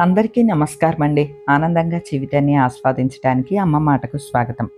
అందరికీ నమస్కారం అండి. ఆనందంగా జీవితాన్ని ఆస్వాదించడానికి అమ్మ మాటకు స్వాగతం.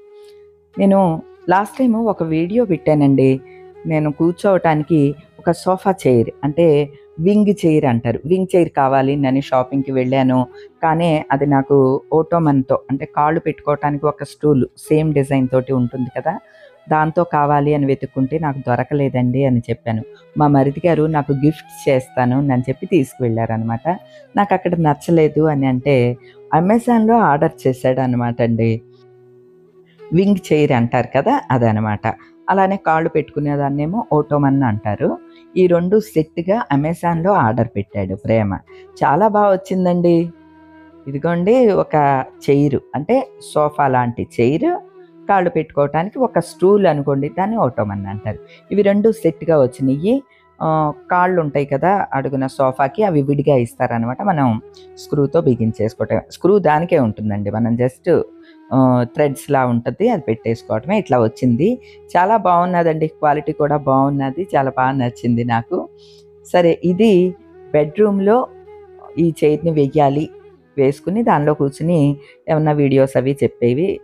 నేను లాస్ట్ టైము ఒక వీడియో పెట్టానండి. నేను కూర్చోవటానికి ఒక సోఫా చైర్ అంటే వింగ్ చైర్ అంటారు. వింగ్ చైర్ కావాలి అని షాపింగ్‌కి వెళ్ళాను. కానీ అది నాకు ఓటోమన్‌తో అంటే కాళ్ళు పెట్టుకోవటానికి ఒక స్టూల్ సేమ్ డిజైన్ తోటి ఉంటుంది కదా! దాంతో కావాలి అని వెతుక్కుంటే నాకు దొరకలేదండి అని చెప్పాను. మా మరిది గారు నాకు గిఫ్ట్ చేస్తాను అని చెప్పి తీసుకువెళ్లారనమాట. నాకక్కడ నచ్చలేదు అని అంటే అమెజాన్‌లో ఆర్డర్ చేశాడనమాట అండి. వింగ్ చైర్ అంటారు కదా! అదనమాట. అలానే కాళ్ళు పెట్టుకునేదాన్నేమో ఓటోమన్ అంటారు. ఈ 2 సెట్‌గా అమెజాన్‌లో ఆర్డర్ పెట్టాడు ప్రేమ. చాలా వచ్చిందండి. ఇదిగోండి ఒక చైరు అంటే సోఫా లాంటి చైరు, కాళ్ళు పెట్టుకోవటానికి ఒక స్టూల్ అనుకోండి. దాన్ని ఓటోమన్ అంటారు. ఇవి 2 సెట్‌గా వచ్చినియి. కాళ్ళుంటాయి కదా! అడుగున సోఫాకి అవి విడిగా ఇస్తారనమాట. మనం స్క్రూతో బిగించేసుకోవటమే. స్క్రూ దానికే ఉంటుందండి. మనం జస్ట్ థ్రెడ్స్‌లా ఉంటది. అది పెట్టేసుకోవటమే. ఇట్లా వచ్చింది. చాలా బాగున్నదండి. క్వాలిటీ కూడా బాగున్నది. చాలా నచ్చింది నాకు. సరే ఇది బెడ్‌రూమ్‌లో ఈ చైర్‌ని వెయ్యాలి. వేసుకుని దానిలో కూర్చొని ఏమన్నా వీడియోస్ అవి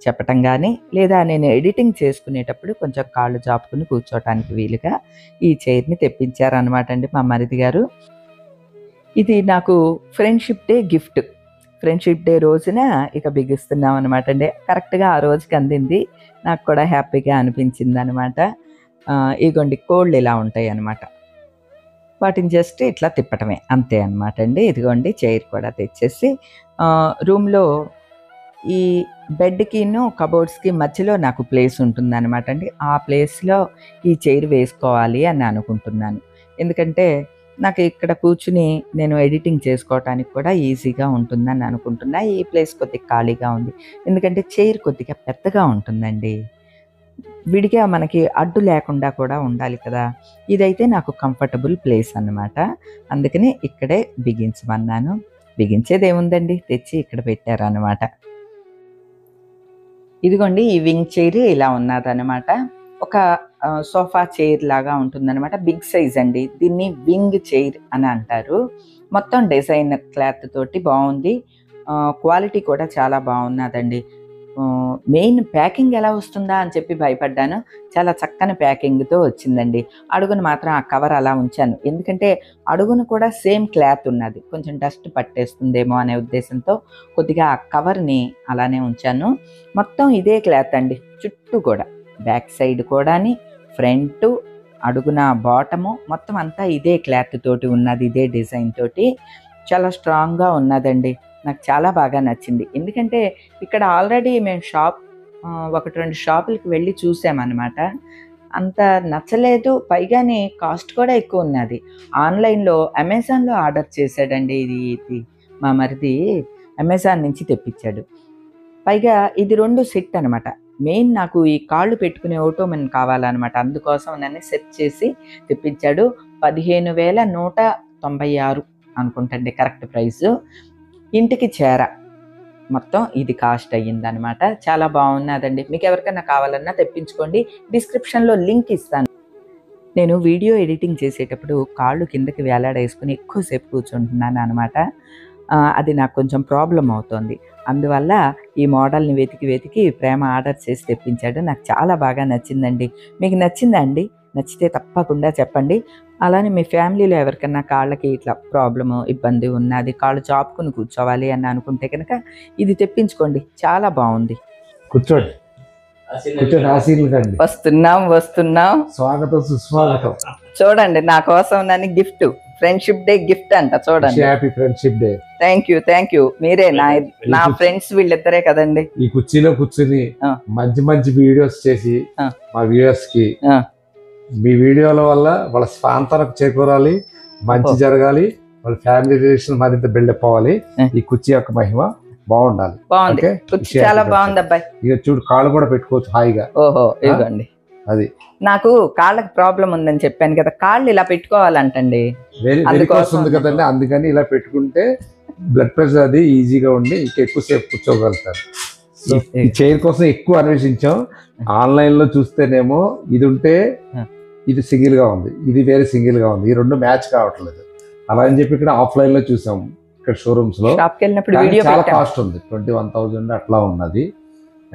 చెప్పటం గానీ, లేదా నేను ఎడిటింగ్ చేసుకునేటప్పుడు కొంచెం కాళ్ళు చాపుకుని కూర్చోటానికి వీలుగా ఈ చైర్‌ని తెప్పించారనమాట అండి మా మరిది గారు. ఇది నాకు friendship day gift. Friendship day రోజున ఇక బిగిస్తున్నాం అనమాట అండి. కరెక్ట్‌గా ఆ రోజుకి అందింది. నాకు కూడా హ్యాపీగా అనిపించిందనమాట. ఇగోండి కోళ్ళు ఇలా ఉంటాయనమాట. వాటిని జస్ట్ ఇట్లా తిప్పటమే అంతే అనమాట అండి. ఇదిగోండి చైర్ కూడా తెచ్చేసి రూమ్‌లో ఈ బెడ్‌కిను, కబోర్డ్స్‌కి మధ్యలో నాకు ప్లేస్ ఉంటుందనమాట అండి. ఆ ప్లేస్‌లో ఈ చైర్ వేసుకోవాలి అని అనుకుంటున్నాను. ఎందుకంటే నాకు ఇక్కడ కూర్చుని నేను ఎడిటింగ్ చేసుకోవటానికి కూడా ఈజీగా ఉంటుందని అనుకుంటున్నా. ఈ ప్లేస్ కొద్దిగా ఖాళీగా ఉంది. ఎందుకంటే చైర్ కొద్దిగా పెద్దగా ఉంటుందండి. విడిగా మనకి అడ్డు లేకుండా కూడా ఉండాలి కదా! ఇదైతే నాకు కంఫర్టబుల్ ప్లేస్ అన్నమాట. అందుకని ఇక్కడే బిగించమన్నాను. బిగించేదేముందండి తెచ్చి ఇక్కడ పెట్టారనమాట. ఇదిగోండి ఈ వింగ్ చైర్ ఇలా ఉన్నదనమాట. ఒక సోఫా చైర్ లాగా ఉంటుందనమాట. బిగ్ సైజ్ అండి. దీన్ని వింగ్ చైర్ అని అంటారు. మొత్తం డిజైన్ క్లాత్ తోటి బావుంది. క్వాలిటీ కూడా చాలా బావున్నదండి. మెయిన్ ప్యాకింగ్ ఎలా వస్తుందా అని చెప్పి భయపడ్డాను. చాలా చక్కని ప్యాకింగ్‌తో వచ్చిందండి. అడుగున మాత్రం ఆ కవర్ అలా ఉంచాను. ఎందుకంటే అడుగున కూడా సేమ్ క్లాత్ ఉన్నది. కొంచెం డస్ట్ పట్టేస్తుందేమో అనే ఉద్దేశంతో కొద్దిగా ఆ కవర్‌ని అలానే ఉంచాను. మొత్తం ఇదే క్లాత్ అండి. చుట్టూ కూడా బ్యాక్ సైడ్ కూడాని, ఫ్రంటు, అడుగున బాటము మొత్తం అంతా ఇదే క్లాత్ తోటి ఉన్నది. ఇదే డిజైన్ తోటి చాలా స్ట్రాంగ్‌గా ఉన్నదండి. నాకు చాలా బాగా నచ్చింది. ఎందుకంటే ఇక్కడ ఆల్రెడీ మేము ఒకటి 2 షాపులకి వెళ్ళి చూసామనమాట. అంత నచ్చలేదు. పైగాని కాస్ట్ కూడా ఎక్కువున్నది. ఆన్‌లైన్‌లో అమెజాన్‌లో ఆర్డర్ చేశాడండి ఇది మా మరిది అమెజాన్ నుంచి తెప్పించాడు. పైగా ఇది 2 సెట్ అనమాట. మెయిన్ నాకు ఈ కాళ్ళు పెట్టుకునే ఓటోమన్ కావాలనమాట. అందుకోసమనని సెట్ చేసి తెప్పించాడు. 15,196 అనుకుంటండి కరెక్ట్ ప్రైసు. ఇంటికి మొత్తం ఇది కాస్ట్ అయ్యిందనమాట. చాలా బాగున్నదండి. మీకు ఎవరికైనా కావాలన్నా తెప్పించుకోండి. డిస్క్రిప్షన్‌లో లింక్ ఇస్తాను. నేను వీడియో ఎడిటింగ్ చేసేటప్పుడు కాళ్ళు కిందకి వేలాడేసుకొని ఎక్కువ సేపు కూర్చుంటున్నాననమాట. అది నాకు కొంచెం ప్రాబ్లమ్ అవుతోంది. అందువల్ల ఈ మోడల్‌ని వెతికి ప్రేమ ఆర్డర్ చేసి తెప్పించాడు. నాకు చాలా బాగా నచ్చిందండి. మీకు నచ్చిందా అండి? నచ్చితే తప్పకుండా చెప్పండి. అలానే మీ ఫ్యామిలీలో ఎవరికన్నా కాళ్ళకి ఇట్లా ఇబ్బంది ఉన్నది, కాళ్ళు చాపుకొని కూర్చోవాలి అని అనుకుంటే కనుక ఇది తెప్పించుకోండి. చాలా బావుంది. కూర్చోండి. వస్తున్నాం. స్వాగతం, సుస్వాగతం. చూడండి నా కోసం నన్ను గిఫ్ట్, ఫ్రెండ్షిప్ డే గిఫ్ట్ అంట చూడండి. Happy friendship day. Thank you. మీరే నా ఫ్రెండ్స్ వీళ్ళిద్దరే కదండి. ఈ కుర్చీలో కూర్చుని మంచి వీడియోస్ చేసి మా వ్యూయర్స్ కి మీ వీడియోల వల్ల వాళ్ళ స్వాంతనకు చేకూరాలి, మంచి జరగాలి, వాళ్ళ ఫ్యామిలీ రిలేషన్ మరింత బిల్డప్ అవ్వాలి. ఈ కుర్చీ యొక్క మహిమ బాగుండాలి. చాలా బాగుంది అబ్బాయి. ఇక చూడు కాళ్ళు కూడా పెట్టుకోవచ్చు హాయిగా. ఓహో ఇవ్వండి. అది నాకు కాళ్ళకి ప్రాబ్లం ఉందని చెప్పాను కదా, కాళ్ళు ఇలా పెట్టుకోవాలంటండి. వస్తుంది కదండి, అందుకని ఇలా పెట్టుకుంటే బ్లడ్ ప్రెషర్ అది ఈజీగా ఉండి ఇంకా ఎక్కువసేపు కూర్చోగలుగుతారు. ఈ చైర్ కోసం ఎక్కువ అన్వేషించాం. ఆన్లైన్ లో చూస్తేనేమో ఇది ఉంటే ఇది సింగిల్ గా ఉంది, ఇది వేరే సింగిల్ గా ఉంది, ఈ రెండు మ్యాచ్ కావట్లేదు. అలా అని చెప్పి ఇక్కడ ఆఫ్లైన్ లో చూసాము. ఇక్కడ షోరూమ్స్ లో. షాప్కి వెళ్ళినప్పుడు కానీ వీడియో చాలా కాస్ట్ ఉంది, 21,000 అట్లా ఉన్నది.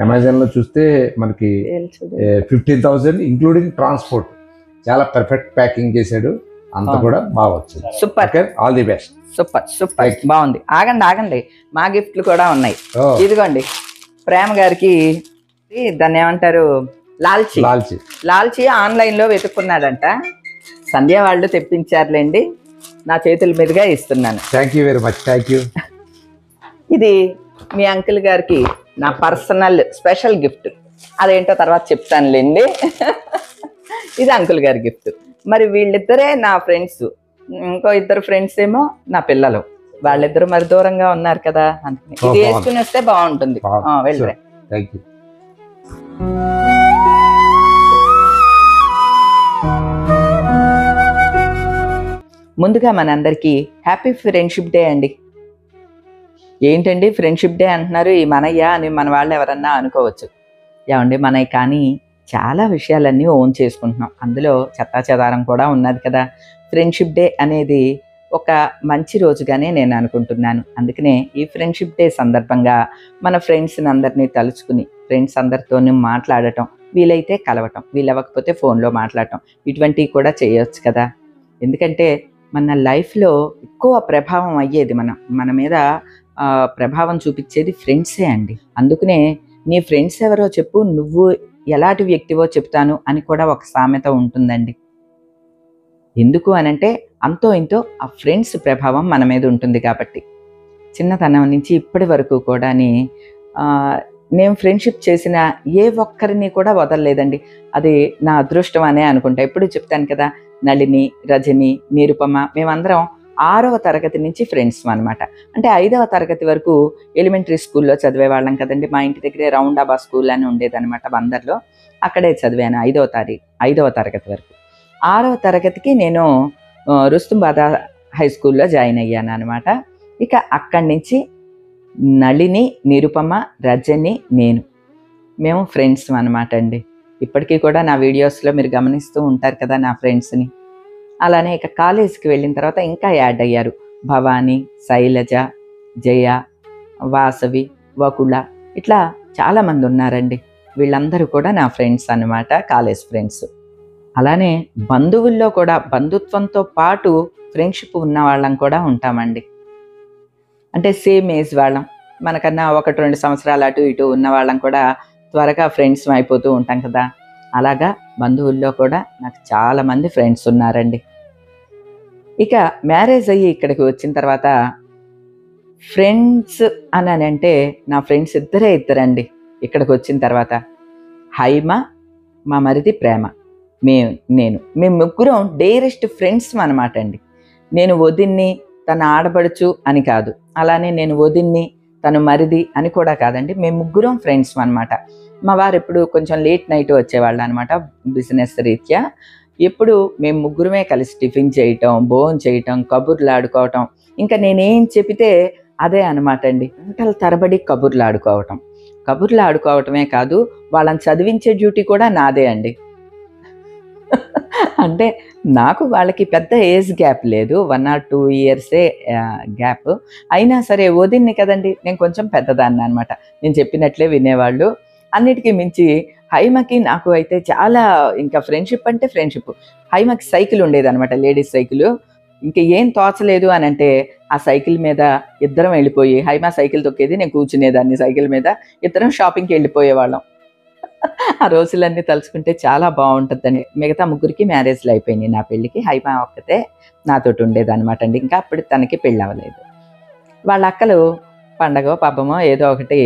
అమెజాన్ లో చూస్తే మనకి 15,000 ఇంక్లూడింగ్ ట్రాన్స్పోర్ట్. చాలా పర్ఫెక్ట్ ప్యాకింగ్ చేశాడు, అంత కూడా బాగా వచ్చింది. Super, all the best. Super బాగుంది. ఆగండి, మా గిఫ్ట్లు కూడా ఉన్నాయి. ఇదిగోండి, ప్రేమ గారికి దాన్ని ఏమంటారు, లాల్చి ఆన్లైన్ లో వెతుక్కున్నాడంట. సంధ్య వాళ్ళు తెప్పించారులేండి, నా చేతుల మీదుగా ఇస్తున్నాను. Thank you very much. Thank you. ఇది మీ అంకుల్ గారికి నా పర్సనల్ స్పెషల్ గిఫ్ట్. అదేంటో తర్వాత చెప్తానులేండి. ఇది అంకుల్ గారి గిఫ్ట్. మరి వీళ్ళిద్దరే నా ఫ్రెండ్స్, ఇంకో ఇద్దరు ఫ్రెండ్స్ ఏమో నా పిల్లలు. వాళ్ళిద్దరు మరి దూరంగా ఉన్నారు కదా, అందుకని ఇది వేసుకుని వస్తే బాగుంటుంది. వెళ్ళరే. Thank you. ముందుగా మనందరికీ హ్యాపీ ఫ్రెండ్షిప్ డే అండి. ఏంటండి ఫ్రెండ్షిప్ డే అంటున్నారు ఈ మనయ్య అని మన వాళ్ళు ఎవరన్నా అనుకోవచ్చు. ఏమండి, మనయ్య కానీ చాలా విషయాలన్నీ ఓన్ చేసుకుంటున్నాం, అందులో చెత్తాచెదారం కూడా ఉన్నది కదా. ఫ్రెండ్షిప్ డే అనేది ఒక మంచి రోజుగానే నేను అనుకుంటున్నాను. అందుకనే ఈ ఫ్రెండ్షిప్ డే సందర్భంగా మన ఫ్రెండ్స్ని అందరినీ తలుచుకుని ఫ్రెండ్స్ అందరితోనూ మాట్లాడటం, వీలైతే కలవటం, వీలవ్వకపోతే ఫోన్లో మాట్లాడటం, ఇటువంటివి కూడా చేయొచ్చు కదా. ఎందుకంటే మన లైఫ్లో ఎక్కువ ప్రభావం అయ్యేది మన మీద ప్రభావం చూపించేది ఫ్రెండ్సే అండి. అందుకనే నీ ఫ్రెండ్స్ ఎవరో చెప్పు, నువ్వు ఎలాంటి వ్యక్తివో చెప్తాను అని కూడా ఒక సామెత ఉంటుందండి. ఎందుకు అనంటే అంతో ఇంతో ఆ ఫ్రెండ్స్ ప్రభావం మన మీద ఉంటుంది కాబట్టి. చిన్నతనం నుంచి ఇప్పటి వరకు కూడా నేను ఫ్రెండ్షిప్ చేసిన ఏ ఒక్కరిని కూడా వదలలేదండి. అది నా అదృష్టం అనే అనుకుంటా. ఎప్పుడు చెప్తాను కదా, నళిని, రజని, నిరుపమ, మేమందరం 6వ తరగతి నుంచి ఫ్రెండ్స్ అనమాట. అంటే 5వ తరగతి వరకు ఎలిమెంటరీ స్కూల్లో చదివేవాళ్ళం కదండి. మా ఇంటి దగ్గరే రౌండాబా స్కూల్ అని ఉండేదన్నమాట బందర్లో. అక్కడే చదివాను 5వ తరగతి వరకు. 6వ తరగతికి నేను రుస్తుంబాదా హై స్కూల్లో జాయిన్ అయ్యాను అనమాట. ఇక అక్కడి నుంచి నళిని, నిరుపమ, రజని, మేము ఫ్రెండ్స్ అనమాట అండి. ఇప్పటికీ కూడా నా వీడియోస్లో మీరు గమనిస్తూ ఉంటారు కదా నా ఫ్రెండ్స్ని. అలానే ఇక కాలేజీకి వెళ్ళిన తర్వాత ఇంకా యాడ్ అయ్యారు. భవానీ, శైలజ, జయ, వాసవి, వకుల, ఇట్లా చాలామంది ఉన్నారండి. వీళ్ళందరూ కూడా నా ఫ్రెండ్స్ అన్నమాట, కాలేజ్ ఫ్రెండ్స్. అలానే బంధువుల్లో కూడా బంధుత్వంతో పాటు ఫ్రెండ్షిప్ ఉన్న వాళ్ళం కూడా ఉంటామండి. అంటే సేమ్ ఏజ్ వాళ్ళం, మనకన్నా 1-2 సంవత్సరాలు అటు ఇటు ఉన్న వాళ్ళం కూడా త్వరగా ఫ్రెండ్స్ అయిపోతూ ఉంటాం కదా. అలాగా బంధువుల్లో కూడా నాకు చాలామంది ఫ్రెండ్స్ ఉన్నారండి. ఇక మ్యారేజ్ అయ్యి ఇక్కడికి వచ్చిన తర్వాత ఫ్రెండ్స్ అని అంటే నా ఫ్రెండ్స్ ఇద్దరండి. ఇక్కడికి వచ్చిన తర్వాత హైమ, మా మరిది ప్రేమ, మేము ముగ్గురం డేరెస్ట్ ఫ్రెండ్స్ అనమాట అండి. నేను వదిన్ని, తన ఆడబడుచు అని కాదు, అలానే నేను వదిన్ని, తను మరిది అని కూడా కాదండి. మేము ముగ్గురం ఫ్రెండ్స్ అనమాట. మా వారు ఎప్పుడు కొంచెం లేట్ నైట్ వచ్చేవాళ్ళు అనమాట బిజినెస్ రీత్యా. ఎప్పుడు మేము ముగ్గురమే కలిసి టిఫిన్ చేయటం, భోజనం చేయటం, కబుర్లు ఆడుకోవటం. ఇంకా నేనేం చెబితే అదే అనమాట అండి. గంటల తరబడి కబుర్లు ఆడుకోవటమే కాదు, వాళ్ళని చదివించే డ్యూటీ కూడా నాదే అండి. అంటే నాకు వాళ్ళకి పెద్ద ఏజ్ గ్యాప్ లేదు, 1 or 2 ఇయర్సే గ్యాప్. అయినా సరే వదిన్ని కదండి, నేను కొంచెం పెద్దదాన్ని అనమాట. నేను చెప్పినట్లే వినేవాళ్ళు. అన్నిటికీ మించి హైమకి నాకు అయితే చాలా ఇంకా ఫ్రెండ్షిప్ అంటే ఫ్రెండ్షిప్. హైమకి సైకిల్ ఉండేదన్నమాట, లేడీస్ సైకిల్. ఇంకా ఏం తోచలేదు అని అంటే ఆ సైకిల్ మీద ఇద్దరం వెళ్ళిపోయి, హైమ సైకిల్ తొక్కేది, నేను కూర్చునేదాన్ని సైకిల్ మీద, ఇద్దరం షాపింగ్కి వెళ్ళిపోయేవాళ్ళం. ఆ రోజులన్నీ తలుచుకుంటే చాలా బాగుంటుందండి. మిగతా ముగ్గురికి మ్యారేజ్లు అయిపోయినాయి. నా పెళ్ళికి హైమ ఒక్కతే నాతోటి ఉండేదన్నమాట అండి. ఇంకా అప్పుడు తనకి పెళ్ళి అవ్వలేదు. వాళ్ళ అక్కలు పండగో పబ్బమో ఏదో ఒకటి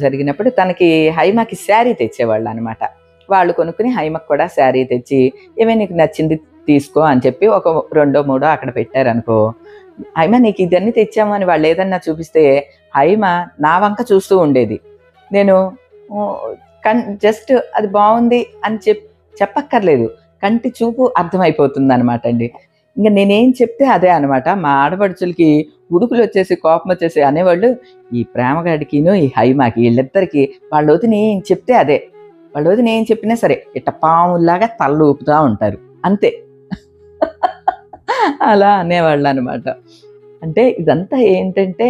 జరిగినప్పుడు తనకి హైమకి శారీ తెచ్చేవాళ్ళు అనమాట. వాళ్ళు కొనుక్కుని హైమకు కూడా శారీ తెచ్చి, ఏమే నీకు నచ్చింది తీసుకో అని చెప్పి ఒక 2-3 అక్కడ పెట్టారనుకో, హైమ నీకు ఇదన్నీ తెచ్చాము అని వాళ్ళు ఏదన్నా చూపిస్తే హైమ నా వంక చూస్తూ ఉండేది. నేను జస్ట్ అది బాగుంది అని చెప్పక్కర్లేదు, కంటి చూపు అర్థమైపోతుంది అనమాట అండి. ఇంకా నేనేం చెప్తే అదే అనమాట. మా ఆడపడుచులకి ఉడుకులు వచ్చేసి కోపం వచ్చేసి అనేవాళ్ళు, ఈ ప్రేమగాడికిను ఈ హైమాకి వీళ్ళిద్దరికి వాళ్ళ వదిన ఏం చెప్తే అదే, వాళ్ళ వదిన ఏం చెప్పినా సరే ఇట్ట పాముల్లాగా తల్లు ఊపుతూ ఉంటారు అంతే. అలా అనేవాళ్ళు అనమాట. అంటే ఇదంతా ఏంటంటే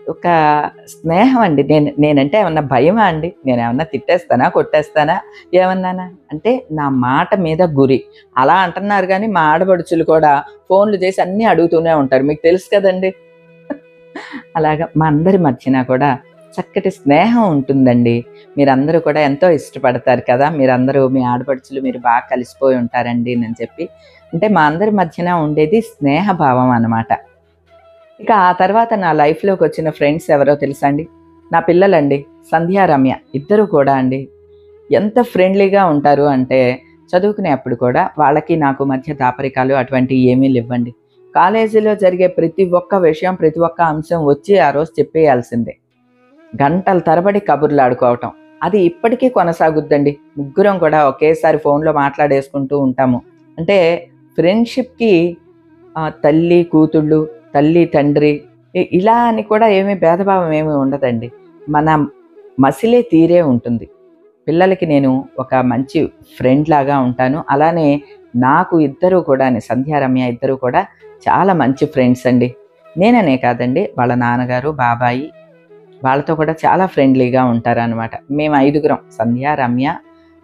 ఒక స్నేహం అండి. నేనంటే ఏమన్నా భయమా అండి? నేనేమన్నా తిట్టేస్తానా, కొట్టేస్తానా, ఏమన్నానా? అంటే నా మాట మీద గురి. అలా అంటున్నారు కానీ మా ఆడపడుచులు కూడా ఫోన్లు చేసి అన్నీ అడుగుతూనే ఉంటారు. మీకు తెలుసు కదండి. అలాగా మా అందరి మధ్యన కూడా చక్కటి స్నేహం ఉంటుందండి. మీరందరూ కూడా ఎంతో ఇష్టపడతారు కదా! మీరందరూ మీ ఆడపడుచులు మీరు బాగా కలిసిపోయి ఉంటారండి అని చెప్పి. అంటే మా అందరి మధ్యన ఉండేది స్నేహభావం అన్నమాట. ఇక ఆ తర్వాత నా లైఫ్‌లోకి వచ్చిన ఫ్రెండ్స్ ఎవరో తెలుసా అండి? నా పిల్లలండి. సంధ్య, రమ్య ఇద్దరు కూడా అండి. ఎంత ఫ్రెండ్లీగా ఉంటారు అంటే చదువుకునేప్పుడు కూడా వాళ్ళకి నాకు మధ్య దాపరికాలు అటువంటివి ఏమీ లేవ్వండి. కాలేజీలో జరిగే ప్రతి ఒక్క విషయం, ప్రతి ఒక్క అంశం వచ్చి ఆ రోజు చెప్పేయాల్సిందే. గంటల తరబడి కబుర్లాడుకోవటం. అది ఇప్పటికీ కొనసాగుద్దండి. ముగ్గురం కూడా ఒకేసారి ఫోన్‌లో మాట్లాడేసుకుంటూ ఉంటాము. అంటే ఫ్రెండ్‌షిప్‌కి తల్లి, కూతుళ్ళు, తల్లి, తండ్రి ఇలా అని కూడా ఏమీ భేదభావం ఏమీ ఉండదండి. మన మసిలే తీరే ఉంటుంది. పిల్లలకి నేను ఒక మంచి ఫ్రెండ్ లాగా ఉంటాను. అలానే నాకు ఇద్దరు కూడాని సంధ్య, రమ్య ఇద్దరు కూడా చాలా మంచి ఫ్రెండ్స్ అండి. నేననే కాదండి వాళ్ళ నాన్నగారు, బాబాయి వాళ్ళతో కూడా చాలా ఫ్రెండ్లీగా ఉంటారనమాట. మేము ఐదుగురం సంధ్య, రమ్య,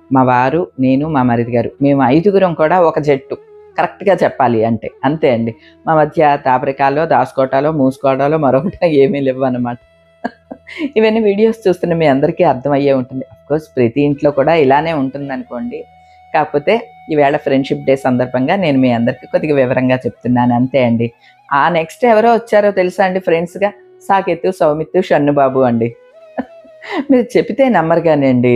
మా వారు, నేను, మా మరిది గారు. మేము ఐదుగురం కూడా ఒక జట్టు. కరెక్ట్‌గా చెప్పాలి అంటే. అంతే అండి. మా మధ్య దాపరికాలో, దాసుకోవటాలో, మూసుకోవడాలో మరొకటి ఏమీ లేవన్నమాట. ఇవన్నీ వీడియోస్ చూస్తున్న మీ అందరికీ అర్థమయ్యే ఉంటుంది. అఫ్‌కోర్స్ ప్రతి ఇంట్లో కూడా ఇలానే ఉంటుందనుకోండి. కాకపోతే ఈవేళ ఫ్రెండ్‌షిప్ డే సందర్భంగా నేను మీ అందరికీ కొద్దిగా వివరంగా చెప్తున్నాను అంతే అండి. ఆ నెక్స్ట్ ఎవరో వచ్చారో తెలుసా అండి ఫ్రెండ్స్‌గా? సాకేతు, సౌమిత్తు, షన్నుబాబు అండి. మీరు చెప్తే నమ్మరు గానండి.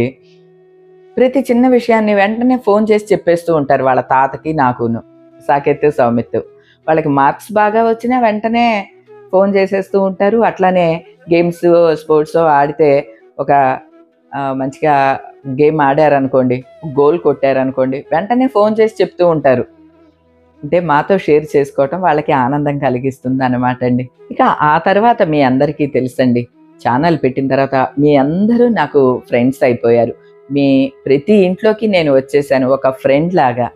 ప్రతి చిన్న విషయాన్ని వెంటనే ఫోన్ చేసి చెప్పేస్తూ ఉంటారు వాళ్ళ తాతకి, నాకును. సాకేతు, సౌమిత్తు. వాళ్ళకి మార్క్స్ బాగా వచ్చినా వెంటనే ఫోన్ చేసేస్తూ ఉంటారు. అట్లానే గేమ్స్, స్పోర్ట్సో ఆడితే ఒక మంచిగా గేమ్ ఆడారనుకోండి, గోల్ కొట్టారనుకోండి, వెంటనే ఫోన్ చేసి చెప్తూ ఉంటారు. అంటే మాతో షేర్ చేసుకోవటం వాళ్ళకి ఆనందం కలిగిస్తుందనమాట అండి. ఇక ఆ తర్వాత మీ అందరికీ తెలుసండి. ఛానల్ పెట్టిన తర్వాత మీ అందరూ నాకు ఫ్రెండ్స్ అయిపోయారు. మీ ప్రతి ఇంట్లోకి నేను వచ్చేసాను ఒక ఫ్రెండ్ లాగా.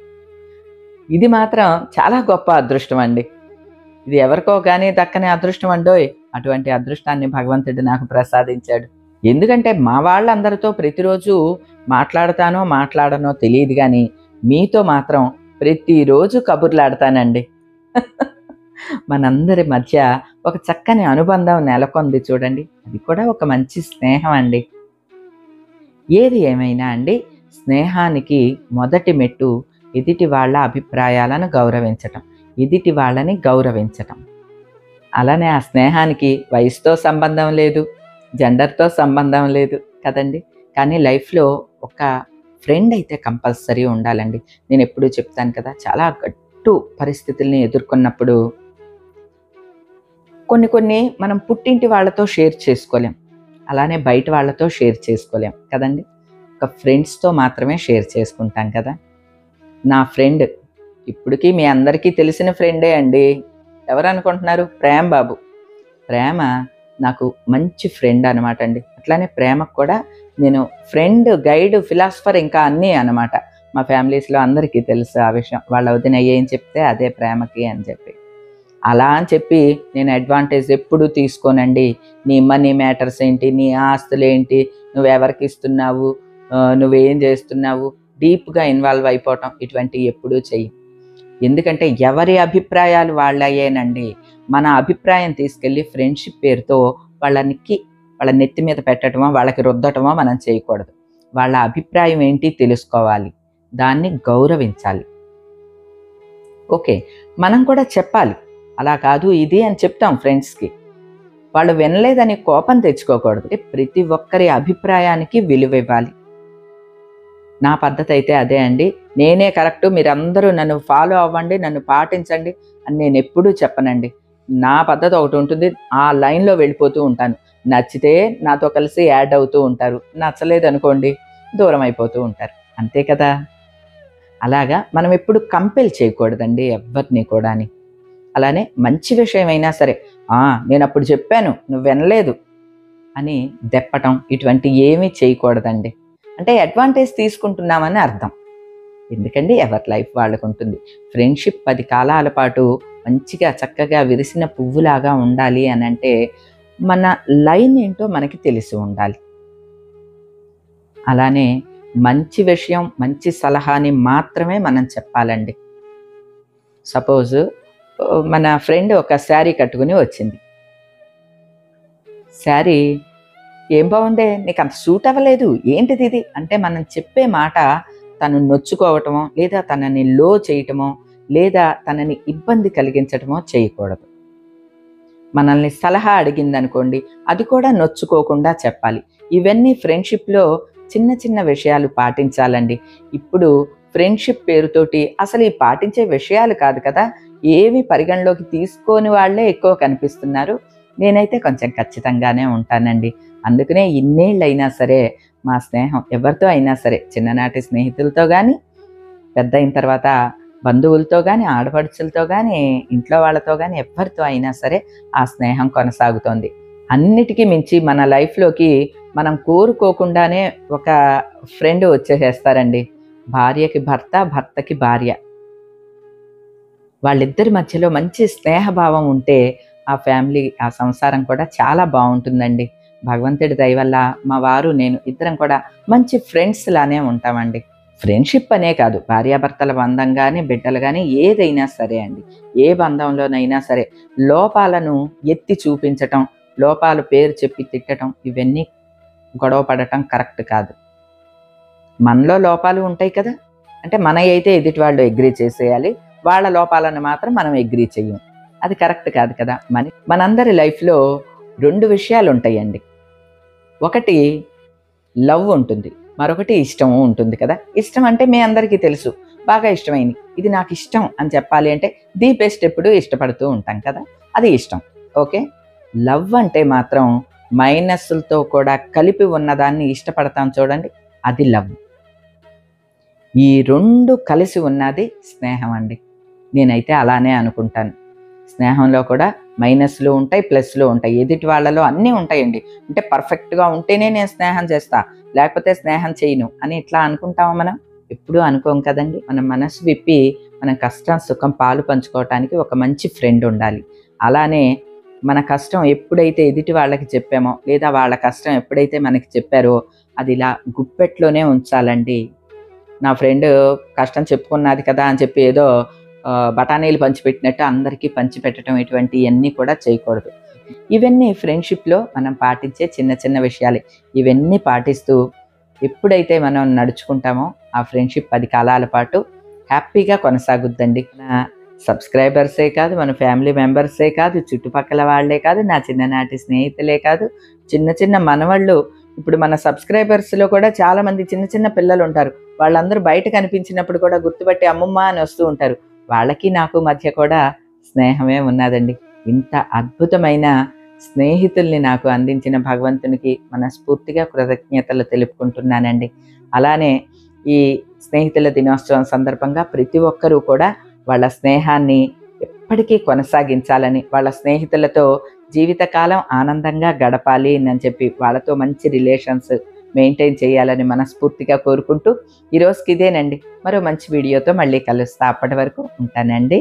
ఇది మాత్రం చాలా గొప్ప అదృష్టం అండి. ఇది ఎవరికో గానీ దక్కని అదృష్టం అండోయ్! అటువంటి అదృష్టాన్ని భగవంతుడు నాకు ప్రసాదించాడు. ఎందుకంటే మా వాళ్ళందరితో ప్రతిరోజు మాట్లాడతానో, మాట్లాడనో తెలీదు గానీ, మీతో మాత్రం ప్రతిరోజు కబుర్లాడతానండి. మనందరి మధ్య ఒక చక్కని అనుబంధం నెలకొంది చూడండి. అది కూడా ఒక మంచి స్నేహం అండి. ఏది ఏమైనా అండి, స్నేహానికి మొదటి మెట్టు ఎదుటి వాళ్ళ అభిప్రాయాలను గౌరవించటం. ఎదుటి వాళ్ళని గౌరవించటం. అలానే ఆ స్నేహానికి వయసుతో సంబంధం లేదు, జెండర్‌తో సంబంధం లేదు కదండీ! కానీ లైఫ్‌లో ఒక ఫ్రెండ్ అయితే కంపల్సరీ ఉండాలండి. నేనెప్పుడూ చెప్తాను కదా! చాలా గట్టు పరిస్థితుల్ని ఎదుర్కొన్నప్పుడు కొన్ని మనం పుట్టింటి వాళ్ళతో షేర్ చేసుకోలేం. అలానే బయట వాళ్ళతో షేర్ చేసుకోలేం కదండీ! ఒక ఫ్రెండ్స్‌తో మాత్రమే షేర్ చేసుకుంటాం కదా! నా ఫ్రెండ్ ఇప్పటికీ మీ అందరికీ తెలిసిన ఫ్రెండే అండి. ఎవరనుకుంటున్నారు? ప్రేమ్ బాబు. ప్రేమ నాకు మంచి ఫ్రెండ్ అనమాట అండి. అట్లానే ప్రేమకు కూడా నేను ఫ్రెండ్, గైడ్, ఫిలాసఫర్ ఇంకా అన్నీ అనమాట. మా ఫ్యామిలీస్‌లో అందరికీ తెలుసు ఆ విషయం. వాళ్ళ వదిన ఏం చెప్తే అదే ప్రేమకి అని చెప్పి. అలా అని చెప్పి నేను అడ్వాంటేజ్ ఎప్పుడూ తీసుకోనండి. నీ మనీ మ్యాటర్స్ ఏంటి? నీ ఆస్తులేంటి? నువ్వెవరికి ఇస్తున్నావు? నువ్వేం చేస్తున్నావు? డీప్‌గా ఇన్వాల్వ్ అయిపోవటం ఇటువంటివి ఎప్పుడూ చెయ్యను. ఎందుకంటే ఎవరి అభిప్రాయాలు వాళ్ళయ్యేనండి. మన అభిప్రాయం తీసుకెళ్ళి ఫ్రెండ్షిప్ పేరుతో వాళ్ళ నెత్తి మీద పెట్టడమో, వాళ్ళకి రుద్దటమో మనం చేయకూడదు. వాళ్ళ అభిప్రాయం ఏంటి తెలుసుకోవాలి. దాన్ని గౌరవించాలి. ఓకే. మనం కూడా చెప్పాలి. అలా కాదు ఇది అని చెప్తాం ఫ్రెండ్స్‌కి. వాళ్ళు వినలేదని కోపం తెచ్చుకోకూడదు. ప్రతి ఒక్కరి అభిప్రాయానికి విలువివ్వాలి. నా పద్ధతి అయితే అదే అండి. నేనే కరెక్టు, మీరందరూ నన్ను ఫాలో అవ్వండి, నన్ను పాటించండి అని నేనెప్పుడూ చెప్పనండి. నా పద్ధతి ఒకటి ఉంటుంది. ఆ లైన్‌లో వెళ్ళిపోతూ ఉంటాను. నచ్చితే నాతో కలిసి యాడ్ అవుతూ ఉంటారు. నచ్చలేదనుకోండి దూరం అయిపోతూ ఉంటారు. అంతే కదా! అలాగా మనం ఎప్పుడు కంపెల్ చేయకూడదండి ఎవ్వరిని కూడాని. అలానే మంచి విషయమైనా సరే, నేనప్పుడు చెప్పాను నువ్వు వినలేదు అని దెప్పటం ఇటువంటి ఏమీ చేయకూడదండి. అంటే అడ్వాంటేజ్ తీసుకుంటున్నామని అర్థం. ఎందుకండి ఎవరి లైఫ్ వాళ్ళకుంటుంది. ఫ్రెండ్షిప్ 10 కాలాల పాటు మంచిగా చక్కగా విరిసిన పువ్వులాగా ఉండాలి అని అంటే మన లైన్ ఏంటో మనకి తెలిసి ఉండాలి. అలానే మంచి విషయం, మంచి సలహాని మాత్రమే మనం చెప్పాలండి. సపోజ్ మన ఫ్రెండ్ ఒక శారీ కట్టుకుని వచ్చింది. శారీ ఏం బాగుందే, నీకు అంత సూట్ అవ్వలేదు, ఏంటిది ఇది అంటే మనం చెప్పే మాట తను నొచ్చుకోవటమో లేదా తనని లో చేయటమో లేదా తనని ఇబ్బంది కలిగించటమో చేయకూడదు. మనల్ని సలహా అడిగిందనుకోండి, అది కూడా నొచ్చుకోకుండా చెప్పాలి. ఇవన్నీ ఫ్రెండ్షిప్లో చిన్న చిన్న విషయాలు పాటించాలండి. ఇప్పుడు ఫ్రెండ్షిప్ పేరుతోటి అసలు ఈ పాటించే విషయాలు కాదు కదా, ఏవి పరిగణలోకి తీసుకోని వాళ్ళే ఎక్కువ కనిపిస్తున్నారు. నేనైతే కొంచెం ఖచ్చితంగానే ఉంటానండి. అందుకనే ఇన్నేళ్ళైనా సరే మా స్నేహం ఎవరితో అయినా సరే, చిన్ననాటి స్నేహితులతో కానీ, పెద్ద అయిన తర్వాత బంధువులతో కానీ, ఆడపడుచులతో కానీ, ఇంట్లో వాళ్ళతో కానీ ఎవరితో అయినా సరే ఆ స్నేహం కొనసాగుతోంది. అన్నిటికీ మించి మన లైఫ్లోకి మనం కోరుకోకుండానే ఒక ఫ్రెండ్ వచ్చేసేస్తారండి. భార్యకి భర్త, భర్తకి భార్య. వాళ్ళిద్దరి మధ్యలో మంచి స్నేహభావం ఉంటే ఆ ఫ్యామిలీ, ఆ సంసారం కూడా చాలా బాగుంటుందండి. భగవంతుడి దయ వల్ల మా వారు, నేను ఇద్దరం కూడా మంచి ఫ్రెండ్స్ లానే ఉంటామండి. ఫ్రెండ్షిప్ అనే కాదు, భార్యాభర్తల బంధం కానీ, బిడ్డలు కానీ, ఏదైనా సరే అండి, ఏ బంధంలోనైనా సరే లోపాలను ఎత్తి చూపించటం, లోపాలు పేరు చెప్పి తిట్టడం, ఇవన్నీ గొడవ పడటం కరెక్ట్ కాదు. మనలో లోపాలు ఉంటాయి కదా, అంటే మన అయితే ఎదుటి వాళ్ళు అగ్రీ చేసేయాలి, వాళ్ళ లోపాలను మాత్రం మనం అగ్రీ చెయ్యం. అది కరెక్ట్ కాదు కదా. మనందరి లైఫ్లో 2 విషయాలు ఉంటాయండి. ఒకటి లవ్ ఉంటుంది, మరొకటి ఇష్టము ఉంటుంది కదా. ఇష్టం అంటే మీ అందరికీ తెలుసు, బాగా ఇష్టమైంది, ఇది నాకు ఇష్టం అని చెప్పాలి అంటే ది బెస్ట్ ఎప్పుడు ఇష్టపడుతూ ఉంటాం కదా, అది ఇష్టం. ఓకే. లవ్ అంటే మాత్రం మైనస్లతో కూడా కలిపి ఉన్నదాన్ని ఇష్టపడతాం చూడండి, అది లవ్. ఈ 2 కలిసి ఉన్నది స్నేహం అండి. నేనైతే అలానే అనుకుంటాను. స్నేహంలో కూడా మైనస్లు ఉంటాయి, ప్లస్లు ఉంటాయి, ఎదుటి వాళ్ళలో అన్నీ ఉంటాయండి. అంటే పర్ఫెక్ట్గా ఉంటేనే నేను స్నేహం చేస్తా, లేకపోతే స్నేహం చేయను అని ఇట్లా అనుకుంటామా? మనం ఎప్పుడూ అనుకోం కదండి. మన మనసు విప్పి మన కష్టం సుఖం పాలు పంచుకోవటానికి ఒక మంచి ఫ్రెండ్ ఉండాలి. అలానే మన కష్టం ఎప్పుడైతే ఎదుటి వాళ్ళకి చెప్పామో, లేదా వాళ్ళ కష్టం ఎప్పుడైతే మనకి చెప్పారో, అది ఇలా గుప్పెట్లోనే ఉంచాలండి. నా ఫ్రెండ్ కష్టం చెప్పుకున్నది కదా అని చెప్పి ఏదో బఠానీలు పంచిపెట్టినట్టు అందరికీ పంచిపెట్టడం, ఇటువంటివన్నీ కూడా చేయకూడదు. ఇవన్నీ ఫ్రెండ్షిప్లో మనం పాటించే చిన్న చిన్న విషయాలు. ఇవన్నీ పాటిస్తూ ఎప్పుడైతే మనం నడుచుకుంటామో ఆ ఫ్రెండ్షిప్ 10 కాలాల పాటు హ్యాపీగా కొనసాగుద్దండి. నా సబ్స్క్రైబర్సే కాదు, మన ఫ్యామిలీ మెంబర్సే కాదు, చుట్టుపక్కల వాళ్ళే కాదు, నా చిన్ననాటి స్నేహితులే కాదు, చిన్న చిన్న మనవాళ్ళు. ఇప్పుడు మన సబ్స్క్రైబర్స్లో కూడా చాలామంది చిన్న చిన్న పిల్లలు ఉంటారు. వాళ్ళందరూ బయట కనిపించినప్పుడు కూడా గుర్తుపట్టి అమ్మమ్మ అని వస్తూ ఉంటారు. వాళ్ళకి నాకు మధ్య కూడా స్నేహమే ఉన్నదండి. ఇంత అద్భుతమైన స్నేహితుల్ని నాకు అందించిన భగవంతునికి మనస్ఫూర్తిగా కృతజ్ఞతలు తెలుపుకుంటున్నానండి. అలానే ఈ స్నేహితుల దినోత్సవం సందర్భంగా ప్రతి ఒక్కరూ కూడా వాళ్ళ స్నేహాన్ని ఎప్పటికీ కొనసాగించాలని, వాళ్ళ స్నేహితులతో జీవితకాలం ఆనందంగా గడపాలి అని చెప్పి వాళ్ళతో మంచి రిలేషన్స్ మెయింటైన్ చేయాలని మనస్ఫూర్తిగా కోరుకుంటూ ఈరోజుకి ఇదేనండి. మరో మంచి వీడియోతో మళ్ళీ కలుస్తా. అప్పటి వరకు ఉంటానండి.